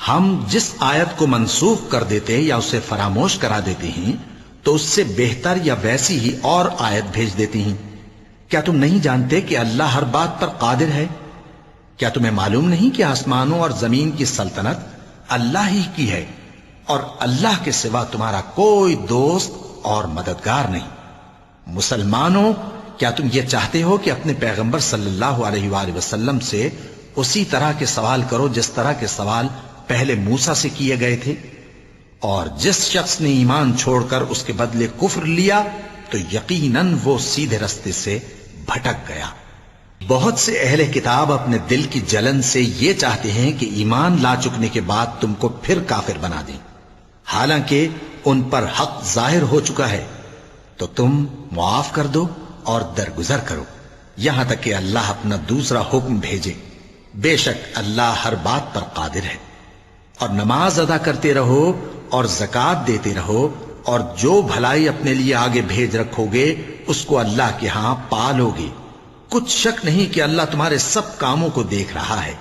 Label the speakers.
Speaker 1: ہم جس آیت کو منسوخ کر دیتے یا اسے فراموش کرا دیتے ہیں تو اس سے بہتر یا ویسی ہی اور آیت بھیج دیتی ہیں۔ کیا تم نہیں جانتے کہ اللہ ہر بات پر قادر ہے؟ کیا تمہیں معلوم نہیں کہ آسمانوں اور زمین کی سلطنت اللہ ہی کی ہے اور اللہ کے سوا تمہارا کوئی دوست اور مددگار نہیں؟ مسلمانوں، کیا تم یہ چاہتے ہو کہ اپنے پیغمبر صلی اللہ علیہ وآلہ وسلم سے اسی طرح کے سوال کرو جس طرح کے سوال پہلے موسیٰ سے کیے گئے تھے؟ اور جس شخص نے ایمان چھوڑ کر اس کے بدلے کفر لیا تو یقیناً وہ سیدھے رستے سے بھٹک گیا۔ بہت سے اہل کتاب اپنے دل کی جلن سے یہ چاہتے ہیں کہ ایمان لا چکنے کے بعد تم کو پھر کافر بنا دیں، حالانکہ ان پر حق ظاہر ہو چکا ہے۔ تو تم معاف کر دو اور درگزر کرو یہاں تک کہ اللہ اپنا دوسرا حکم بھیجے۔ بے شک اللہ ہر بات پر قادر ہے۔ اور نماز ادا کرتے رہو اور زکوٰۃ دیتے رہو، اور جو بھلائی اپنے لیے آگے بھیج رکھو گے اس کو اللہ کے ہاں پالو گے۔ کچھ شک نہیں کہ اللہ تمہارے سب کاموں کو دیکھ رہا ہے۔